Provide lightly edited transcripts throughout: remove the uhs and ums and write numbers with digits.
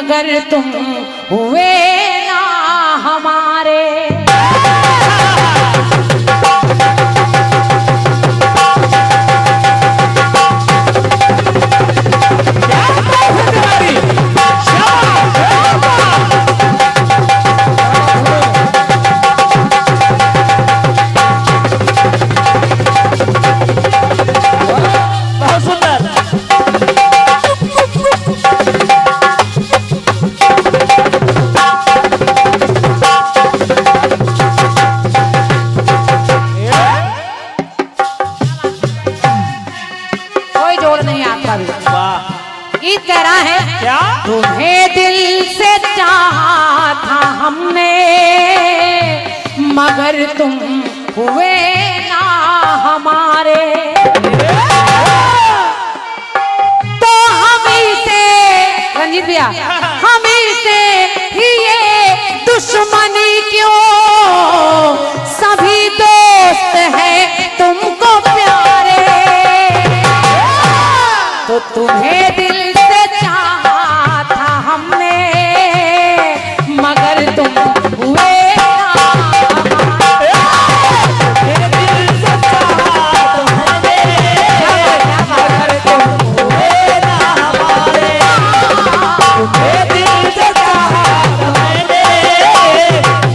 मगर तुम हुए ना हमारे। गीत कह रहा है क्या? तुम्हें दिल से चाहा था हमने मगर तुम हुए ना हमारे। तो हमी से रंजीत भैया हमी से ही ये दुश्मनी क्यों? सभी दोस्त हैं तुमको प्यारे। तो तुम्हें दिल से चाहा था हमने मगर तुम हुए ना हमारे। दिल से चाहा तुमने मगर तुम हुए ना हमारे। तुम्हें दिल से चाहा तुमने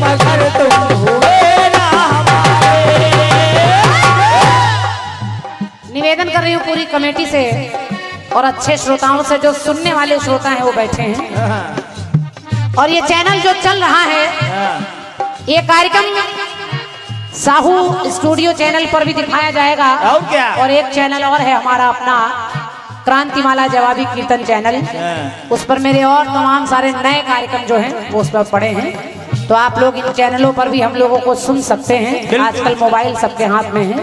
मगर तुम हुए ना हमारे। निवेदन कर रही हूँ पूरी कमेटी से और अच्छे श्रोताओं से, जो सुनने वाले श्रोता हैं वो बैठे हैं। और ये चैनल जो चल रहा है, ये कार्यक्रम साहू स्टूडियो चैनल पर भी दिखाया जाएगा। और एक चैनल और है हमारा अपना क्रांतिमाला जवाबी कीर्तन चैनल, उस पर मेरे और तमाम सारे नए कार्यक्रम जो हैं वो उस पर पड़े हैं। तो आप लोग इन चैनलों पर भी हम लोगों को सुन सकते हैं। आजकल मोबाइल सबके हाथ में है,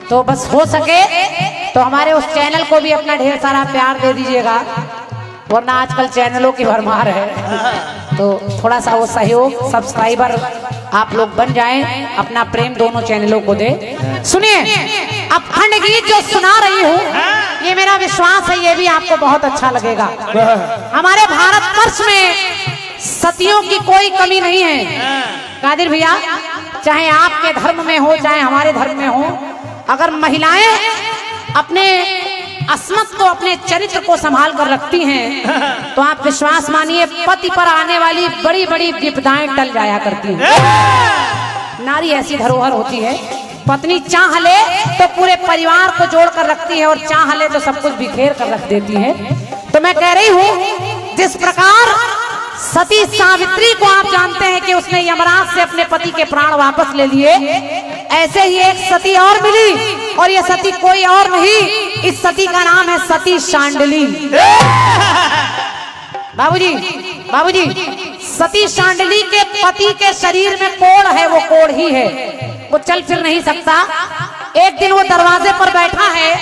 तो बस हो सके तो हमारे उस चैनल को भी अपना ढेर सारा प्यार दे दीजिएगा, वरना आजकल चैनलों की भरमार है। तो थोड़ा सा वो सहयोग, सब्सक्राइबर आप लोग बन जाएं, अपना प्रेम दोनों चैनलों को दे। सुनिए, अब खंड गीत जो सुना रही हूँ, ये मेरा विश्वास है ये भी आपको बहुत अच्छा लगेगा। हमारे भारत वर्ष में सतियों की कोई कमी नहीं है कादिर भैया, चाहे आपके धर्म में हो चाहे हमारे धर्म में हो। अगर महिलाएं अपने अस्मत को, अपने चरित्र को संभाल कर रखती हैं तो आप विश्वास मानिए पति पर आने वाली बड़ी बड़ी विपदाएं टल जाया करती हैं। नारी ऐसी धरोहर होती है, पत्नी चाह ले तो पूरे परिवार को जोड़ कर रखती है और चाह ले तो सब कुछ बिखेर कर रख देती है। तो मैं कह रही हूँ, जिस प्रकार सती सावित्री को आप जानते हैं कि उसने यमराज से अपने पति के प्राण वापस ले लिए, ऐसे ही एक सती और मिली, और ये सती कोई और नहीं, इस सती का नाम है सती शांडिली। बाबूजी बाबूजी, सती शांडिली के पति के शरीर में कोढ़ है, वो कोढ़ ही है, वो चल फिर नहीं सकता। एक दिन वो दरवाजे पर बैठा है,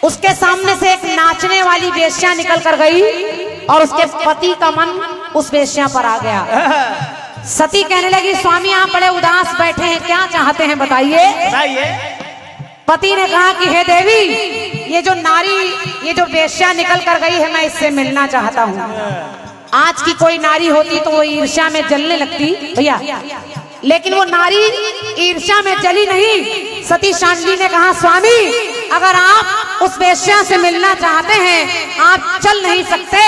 उसके सामने से एक नाचने वाली वेश्या निकल कर गई और उसके पति का मन उस वेश्या पर आ गया। सती कहने लगी, स्वामी आप बड़े उदास बैठे हैं, क्या चाहते हैं बताइए। पति ने कहा कि हे देवी, ये जो नारी, ये जो वेश्या निकल कर गई है, मैं इससे मिलना चाहता हूँ। आज की कोई नारी होती तो वो ईर्ष्या में जलने लगती भैया, लेकिन वो नारी ईर्ष्या में जली नहीं। सती शांडिली ने कहा, स्वामी अगर आप उस वेश्या से मिलना चाहते हैं, आप चल नहीं सकते,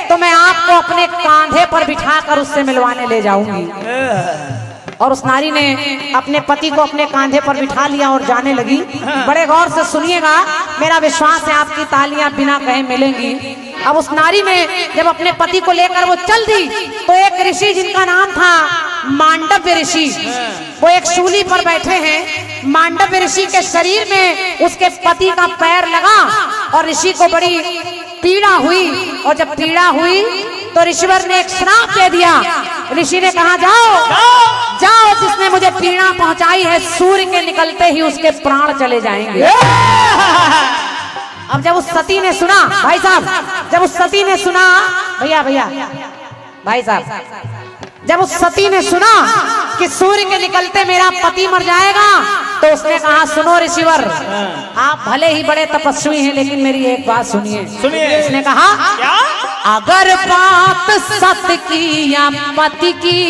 तो मैं आपको अपने कांधे पर बिठाकर उससे मिलवाने ले जाऊंगी। और उस नारी ने अपने पति को अपने कांधे पर बिठा लिया और जाने लगी। बड़े गौर से सुनिएगा, मेरा विश्वास है आपकी तालियां बिना कहे मिलेंगी। अब उस नारी ने जब अपने पति को लेकर वो चल दी, तो एक ऋषि जिनका नाम था मांडव्य ऋषि, वो एक शूली पर बैठे हैं। मांडव्य ऋषि के शरीर में उसके पति का पैर लगा और ऋषि को बड़ी पीड़ा हुई, और जब पीड़ा हुई तो ऋषिवर ने एक श्राप दे दिया। ऋषि ने कहा, जाओ जाओ, जिसने मुझे पीड़ा पहुंचाई है, सूर्य के निकलते ही उसके प्राण चले जाएंगे। अब जब उस सती ने सुना, भाई साहब, जब उस सती ने सुना, भैया भैया भाई साहब, जब उस सती ने सुना कि सूर्य के निकलते मेरा पति मर जाएगा, तो उसने कहा, सुनो ऋषिवर, आप भले ही बड़े तपस्वी हैं, लेकिन मेरी एक बात सुनिए। उसने कहा, अगर बात सत्य की या पति की,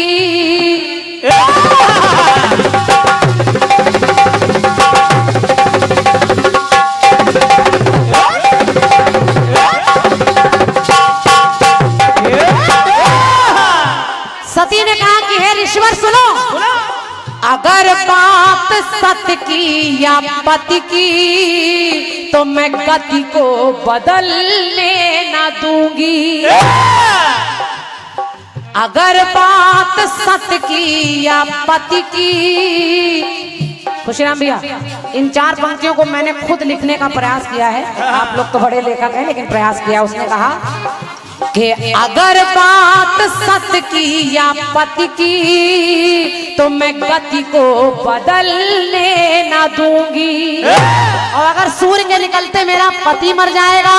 सती ने कहा कि हे ऋषिवर सुनो, अगर बात सत्य की या पति की तो मैं गति को बदलने ना दूंगी। अगर बात सत्य की या पति की। खुशीराम भैया, इन 4 पंक्तियों को मैंने खुद लिखने का प्रयास किया है। आप लोग तो बड़े लेखक हैं लेकिन प्रयास किया। उसने कहा कि अगर बात सत्य की या पति की तो मैं गति को बदलने ना दूंगी। और अगर सूर्य के निकलते मेरा पति मर जाएगा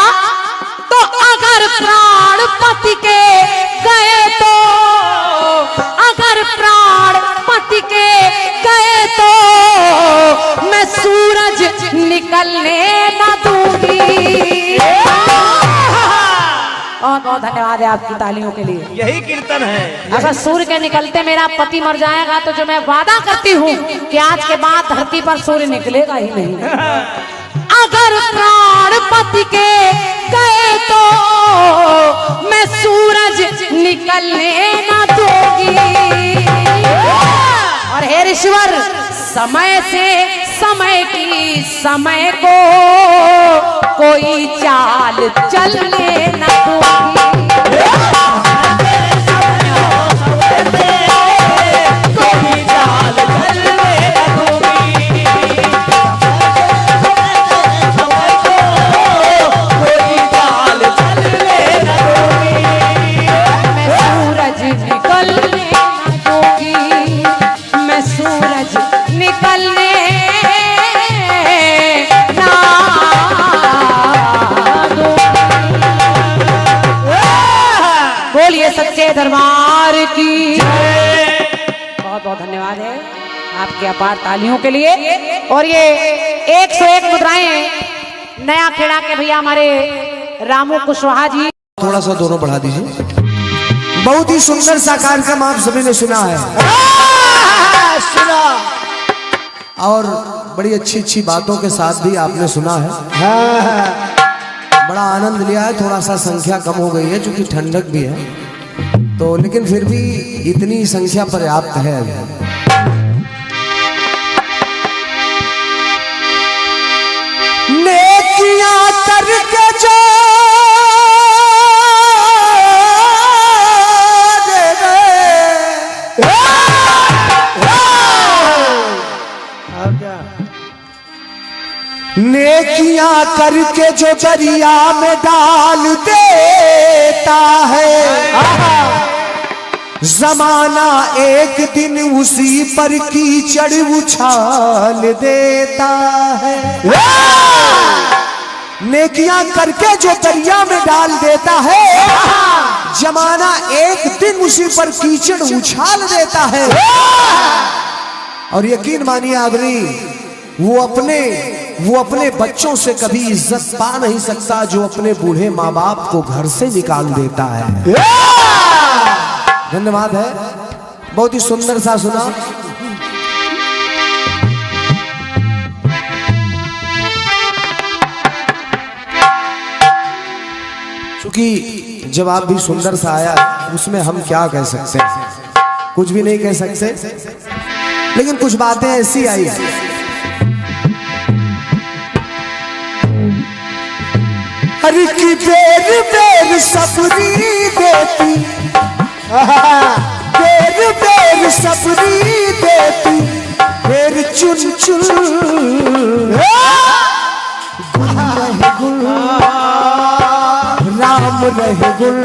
तो अगर प्राण पति के गए तो, अगर प्राण पति के गए तो मैं सूरज निकलने ना दूंगी। बहुत बहुत धन्यवाद है आपकी तालियों के लिए। यही कीर्तन है। अगर सूर्य के निकलते मेरा पति मर जाएगा तो जो मैं वादा करती हूँ कि आज के बाद धरती पर सूर्य निकलेगा ही नहीं। अगर प्राण पति के गए तो मैं सूरज निकलने ना दूंगी। और हे ऋषिवर, समय से समय की समय को कोई चाल चलने ना दूंगी। कोई चाल चलने ना दूंगी। कोई चाल चलने ना दूंगी। मैं सूरज निकलने ना दूंगी। मैं सूरज निकलने सच्चे दरबार की। बहुत बहुत धन्यवाद है आपके अपार तालियों के लिए। और ये 101 मुद्राएं नया खेड़ा के भैया हमारे रामू कुशवाहा जी। थोड़ा सा दोनों बढ़ा दीजिए। बहुत ही सुंदर सा कार्यक्रम आप सभी ने सुना है, सुना, और बड़ी अच्छी अच्छी बातों के साथ भी आपने सुना है। बड़ा आनंद लिया है। थोड़ा सा संख्या कम हो गई है क्योंकि ठंडक भी है तो, लेकिन फिर भी इतनी संख्या पर्याप्त है अभी। नेकियां करके जो नेकियां करके जो दरिया में डाल देता है, जमाना एक दिन उसी पर कीचड़ उछाल देता है। नेकियां करके जो दरिया में डाल देता है, जमाना एक दिन उसी पर कीचड़ उछाल देता है। और यकीन मानिए आदमी वो अपने बच्चों से कभी इज्जत पा नहीं सकता जो अपने बूढ़े माँ बाप को घर से निकाल देता है। धन्यवाद है, बहुत ही सुंदर सा सुना। क्योंकि जवाब भी सुंदर सा आया, उसमें हम क्या कह सकते हैं, कुछ भी नहीं कह सकते, लेकिन कुछ बातें ऐसी आई हर की बेर बेर सबरी देती, बेर बेर सबरी देती, बेर चुन चुन गुल राम रहे गुल।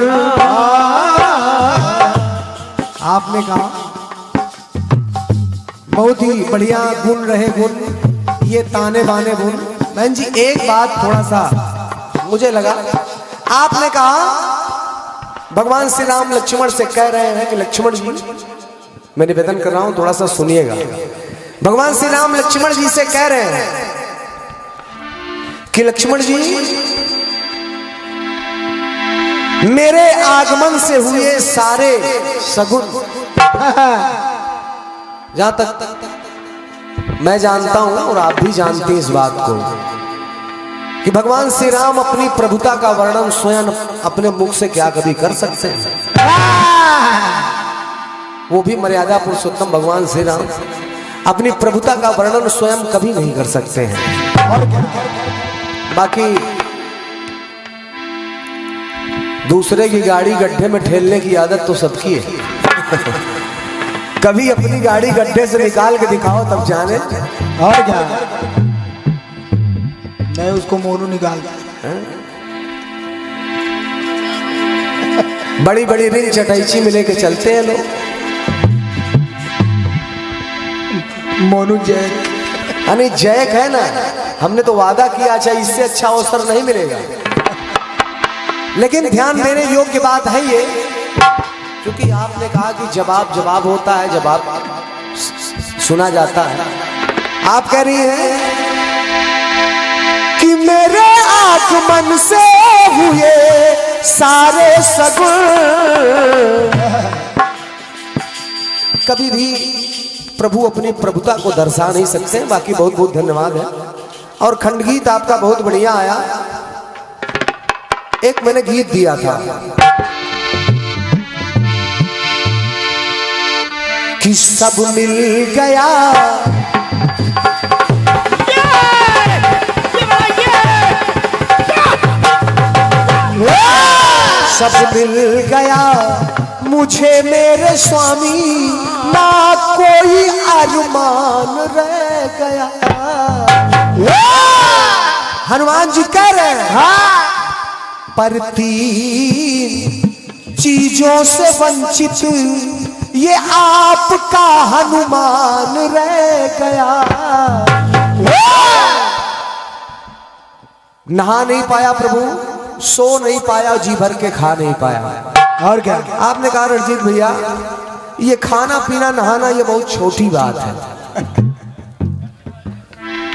आपने कहा बहुत ही बढ़िया गुण रहे गुण, ये ताने बाने गुण। बहन जी एक बात थोड़ा सा मुझे लगा, आपने कहा भगवान श्री राम लक्ष्मण से कह रहे हैं कि लक्ष्मण जी, मैं निवेदन कर रहा हूं थोड़ा सा सुनिएगा। भगवान श्री राम लक्ष्मण जी से कह रहे हैं कि लक्ष्मण जी मेरे आगमन से हुए सारे सगुन। जहां तक मैं जानता हूं और आप भी जानते हैं इस बात को कि भगवान श्री राम अपनी प्रभुता का वर्णन स्वयं अपने मुख से क्या कभी कर सकते हैं? वो भी मर्यादा पुरुषोत्तम भगवान श्री राम अपनी प्रभुता का वर्णन स्वयं कभी नहीं कर सकते हैं। बाकी दूसरे की गाड़ी गड्ढे में ठेलने की आदत तो सबकी है। कभी अपनी गाड़ी गड्ढे से निकाल के दिखाओ तब जाने। और क्या, मैं उसको मोनू निकालता। बड़ी बड़ी रिंग चटैची में लेके चलते हैं लोग। मोनू जैक, यानी जैक है ना, हमने तो वादा किया चाहे इससे अच्छा अवसर नहीं मिलेगा। लेकिन ध्यान देने योग्य बात है ये, क्योंकि आपने कहा कि जवाब होता है, जवाब सुना जाता है। आप कह रही हैं कि मेरे आगमन से हुए सारे सगुन। कभी भी प्रभु अपनी प्रभुता को दर्शा नहीं सकते। बाकी बहुत बहुत धन्यवाद है। और खंडगीत आपका बहुत बढ़िया आया। एक मैंने गीत दिया था कि सब मिल गया, सब मिल गया मुझे मेरे स्वामी, ना कोई अरमान रह गया। हनुमान जी कह रहे हैं पर तीन चीजों से वंचित ये आपका हनुमान रह गया। नहा नहीं पाया प्रभु, सो नहीं पाया, जी भर के खा नहीं पाया। और क्या, आपने कहा रणजीत भैया ये खाना पीना नहाना ये बहुत छोटी बात है।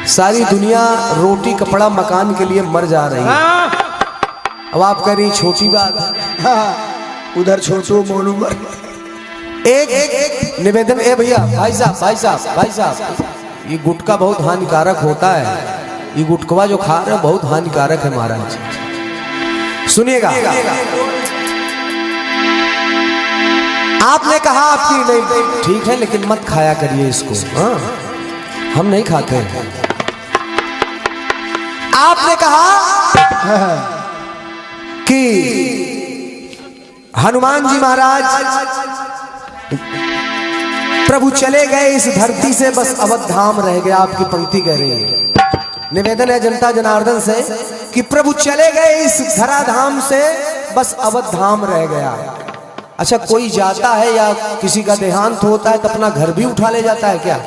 सारी दुनिया रोटी कपड़ा मकान के लिए मर जा रही है, अब आप कह रही छोटी बात है। हाँ, उधर छोटू मोनू एक निवेदन है भैया, भाई साहब ये गुटखा बहुत हानिकारक होता है। ये गुटखवा जो खा रहे हैं बहुत हानिकारक है महाराज, सुनिएगा। आपने कहा आपकी नहीं ठीक है, लेकिन मत खाया करिए इसको। हाँ, हम नहीं खाते हैं। आपने कहा कि हनुमान जी महाराज प्रभु चले गए इस धरती से, बस अवध धाम रह गया। आपकी पंक्ति कह रही है। निवेदन है जनता जनार्दन से कि प्रभु चले गए इस धराधाम से, बस अवध धाम रह गया। अच्छा, कोई जाता है या किसी का देहांत होता है तो अपना घर भी उठा ले जाता है क्या?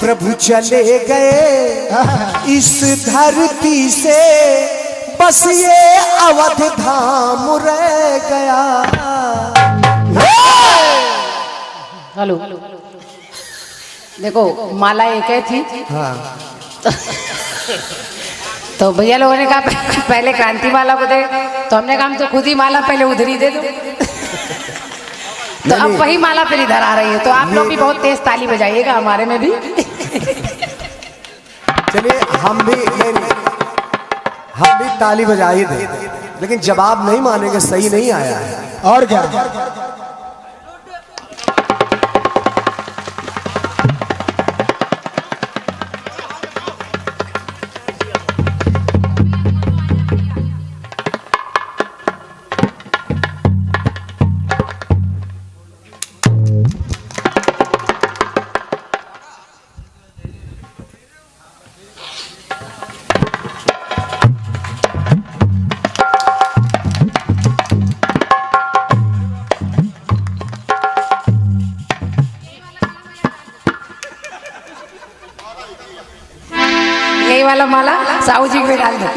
प्रभु चले गए इस धरती से, बस ये अवध धाम रह गया। हेलो, देखो माला एक ही थी। हाँ। तो भैया लोगों ने कहा पहले क्रांति माला को दे, तो हमने कहा हम तो खुद ही माला पहले उधर ही दे दो। तो अब वही माला फिर इधर आ रही है, तो आप लोग भी बहुत तेज ताली बजाइएगा हमारे में भी। चलिए हम भी ताली बजा ही दे, लेकिन जवाब नहीं मानेंगे, सही नहीं आया है। और क्या? यही वाला माला साहू जी में डाल दो।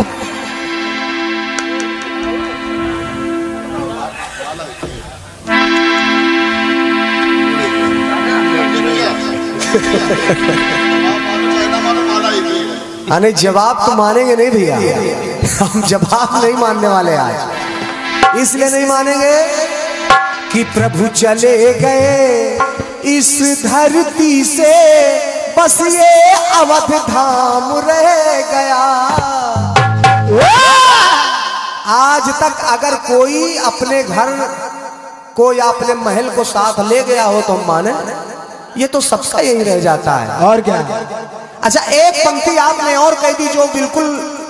अरे जवाब तो मानेंगे नहीं भैया, हम जवाब नहीं मानने वाले आज। इसलिए नहीं मानेंगे कि प्रभु चले गए इस धरती से, बस ये अवध धाम रह गया। आज तक अगर कोई अपने घर को या अपने महल को साथ ले गया हो तो हम माने, ये तो सबका यही रह जाता है। और क्या? अच्छा, एक पंक्ति आपने और कह दी जो बिल्कुल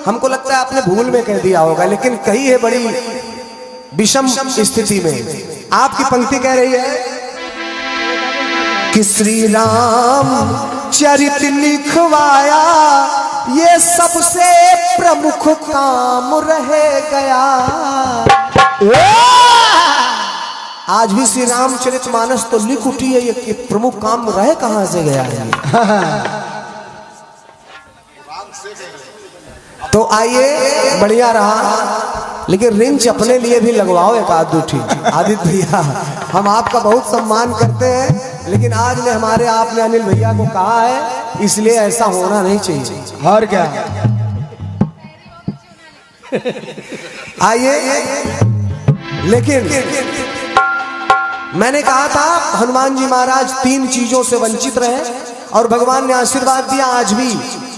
हमको लगता है आपने भूल में कह दिया होगा, लेकिन कही है बड़ी विषम स्थिति में। आपकी पंक्ति कह रही है कि श्री राम चरित लिखवाया, ये सबसे प्रमुख काम रह गया। आज भी श्री रामचरित मानस तो लिख उठी है, ये प्रमुख काम रह कहां से गया है। तो आइए, बढ़िया रहा, लेकिन रिंच अपने लिए भी लगवाओ एक आध दूठी। आदित्य भैया, हम आपका बहुत सम्मान करते हैं, लेकिन आज ने हमारे आपने अनिल भैया को कहा है, इसलिए ऐसा होना नहीं चाहिए। और क्या? आइए, लेकिन मैंने कहा था हनुमान जी महाराज 3 चीजों से वंचित रहे और भगवान ने आशीर्वाद दिया। आज भी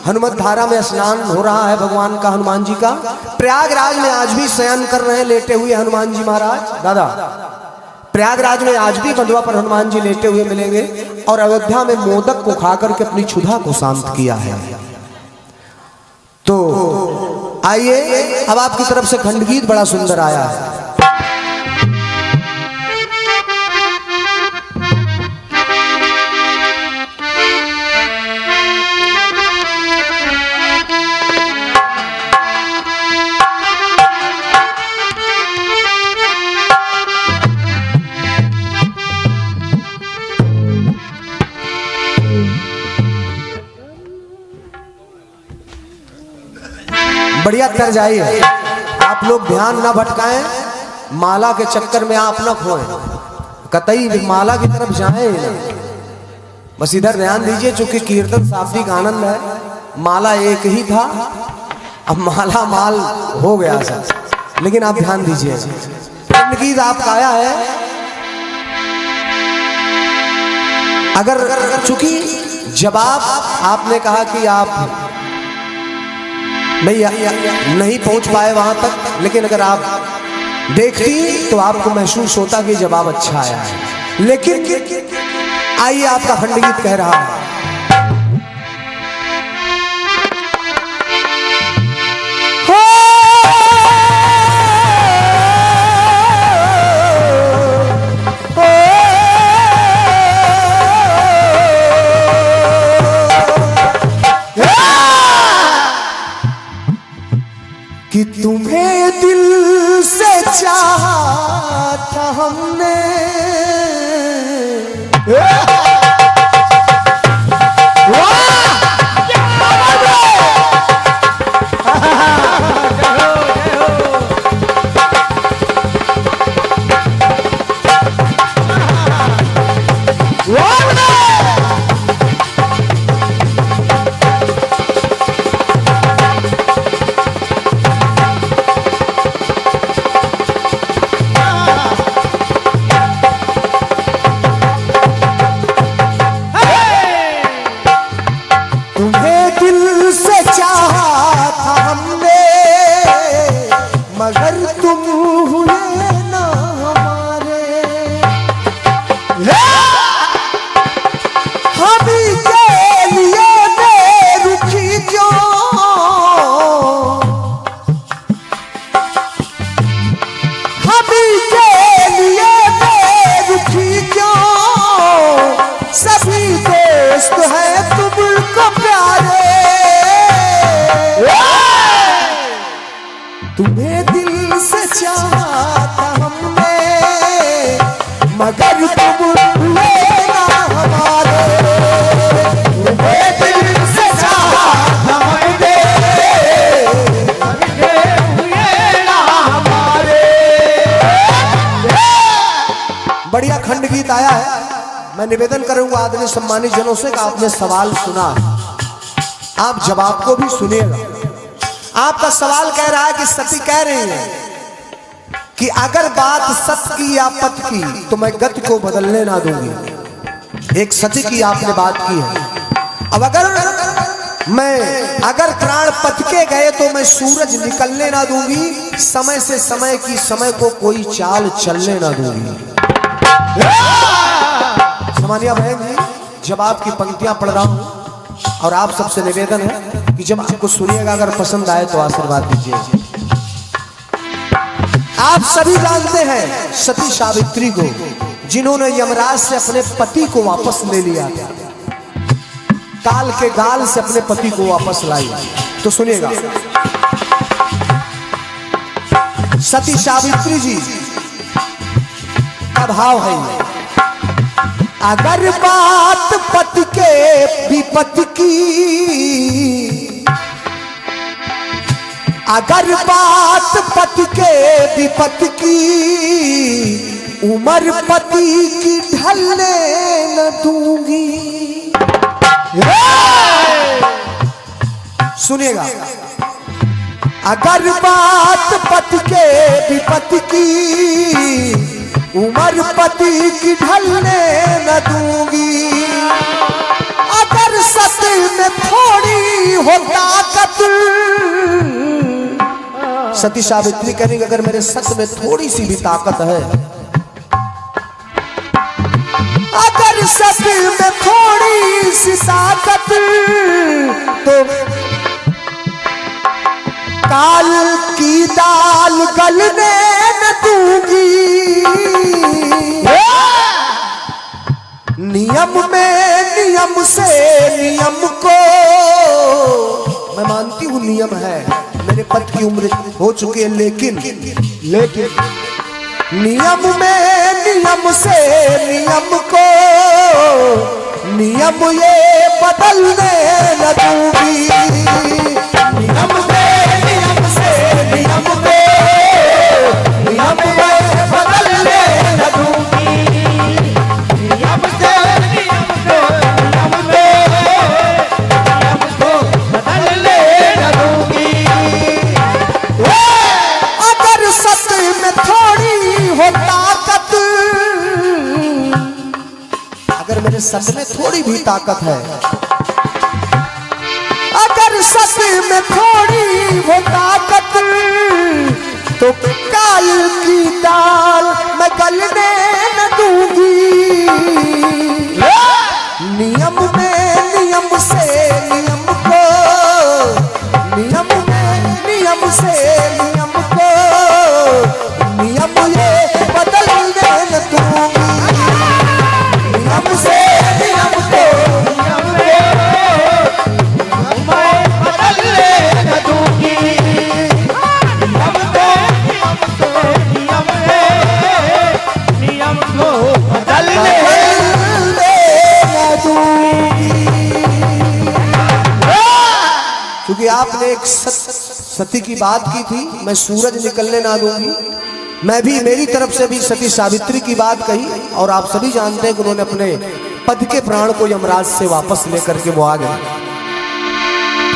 हनुमत धारा में स्नान हो रहा है भगवान का, हनुमान जी का। प्रयागराज में आज भी शयन कर रहे हैं लेटे हुए हनुमान जी महाराज। दादा, प्रयागराज में आज भी बंधुआ पर हनुमान जी लेटे हुए मिलेंगे, और अयोध्या में मोदक को खाकर के अपनी क्षुधा को शांत किया है। तो आइए, अब आपकी तरफ से खंडगीत बड़ा सुंदर आया है। बढ़िया तर्ज आई है। आप लोग ध्यान ना भटकाएं, माला के चक्कर में आप न खोएं, कतई माला की तरफ जाएं ना, बस इधर ध्यान दीजिए। चूंकि कीर्तन शाब्दिक आनंद है, माला एक ही था, अब माला माल हो गया सर, लेकिन आप ध्यान दीजिए। गीत आपका आया है, अगर चूंकि जवाब आपने कहा कि आप नहीं पहुंच पाए वहां तक, लेकिन अगर आप देखती तो आपको महसूस होता कि जवाब अच्छा आया है। लेकिन आइए, आपका खंडगीत कह रहा है, कि तुम्हें दिल से चाहा था हमने, वाह! अगर तुम लेना हमारे दिल से चाहा हमें दे बढ़िया खंड गीत आया है। मैं निवेदन करूंगा आदरणीय सम्मानित जनों से कि आपने सवाल सुना, आप जवाब को भी सुनिएगा। आपका सवाल कह रहा है कि सती कह रही है कि अगर बात सत्य की या पत की तो मैं गति को बदलने ना दूंगी। एक सती की आपने बात की है। अब अगर प्राण पत के गए तो मैं सूरज निकलने ना दूंगी, समय से समय की समय को कोई चाल चलने ना दूंगी। सामान्य बहन जी, जब आपकी पंक्तियां पढ़ रहा हूं और आप सबसे निवेदन है कि जब आपको सुनिएगा, अगर पसंद आए तो आशीर्वाद दीजिए। आप सभी जानते हैं सती सावित्री को, जिन्होंने यमराज से अपने पति को वापस ले लिया था, काल के गाल से अपने पति को वापस लाई। तो सुनिएगा, सती सावित्री जी का भाव है, अगर बात पति के विपत्ति की, अगर बात पति के विपत्ति की, उमर पति की ढलने न दूंगी। सुनिएगा, अगर बात पति के विपत्ति की, उमर पति की ढलने न दूंगी। अगर सत्य में थोड़ी हो ताकत, सती सावित्री कहेंगे अगर मेरे सत्य में थोड़ी सी भी ताकत है, अगर सत्य में थोड़ी सी ताकत, तो काल की दाल गलने न दूंगी। नियम में नियम से नियम को, मैं मानती हूं नियम है, मेरे पति की उम्र हो चुकी है, लेकिन नियम में नियम से नियम को, नियम ये बदलने न दूंगी। नियम में नियम से नियम को, नियम ये बदलने न दूंगी। नियम से नियम को, नियम को बदलने न दूंगी। अगर सत्य में थोड़ी हो ताकत, अगर मेरे सत्य में थोड़ी भी ताकत है, अगर सत्य में थोड़ी हो ताकत, तो काल की दाल मैं गलने न दूंगी। नियम में नियम से नियम को, नियम में नियम से नियम को, नियम ये बदलने न दूंगी। नियम से नियम को, नियम मैं बदलने न दूंगी। नियम को बदलने न दूंगी। क्योंकि आपने एक सती की बात की थी, मैं सूरज निकलने ना दूंगी। मैं भी मेरी तरफ से भी सती सावित्री की बात कही, और आप सभी जानते हैं कि उन्होंने अपने पति के प्राण को यमराज से वापस लेकर के वो आ गए।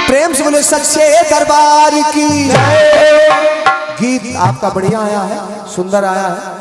प्रेम से बोले सच्चे दरबार की। गीत आपका बढ़िया आया है, सुंदर आया है।